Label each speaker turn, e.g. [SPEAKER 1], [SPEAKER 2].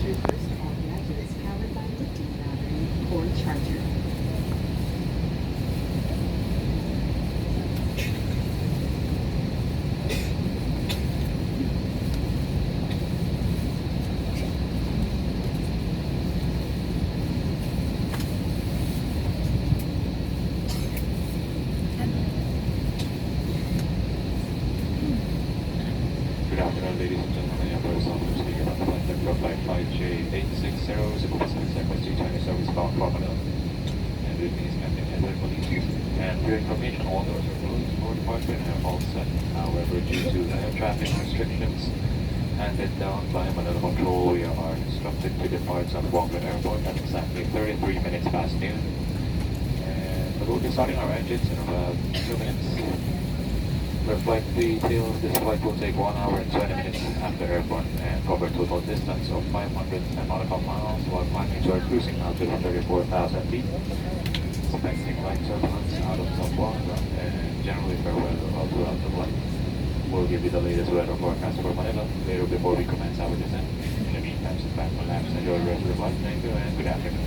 [SPEAKER 1] reverse all gadgets powered by lithium battery or charger.
[SPEAKER 2] Good afternoon, ladies and gentlemen. Airbase Officer speaking on the flight deck for flight 5J860, CebuPacific Airways 2 Chinese service bound for Manila. And with me is Captain Edwin Andrews. And for your information, all doors are closed for departure and are all set. However, due to air traffic restrictions handed down by Manila Control, we are instructed to depart Zamboanga Airport at exactly 33 minutes past noon. And we'll be starting our engines in about 2 minutes. For flight details, this flight will take 1 hour and 20 minutes after airport and cover total distance of 510 nautical miles while climbing to our cruising altitude of 34,000 feet. Expecting light turbulence out of Zamboanga and generally fair weather all throughout the flight. We'll give you the latest weather forecast for Manila later before we commence our descent. In the meantime, sit back, relax, enjoy the rest of the flight. Thank you and good afternoon.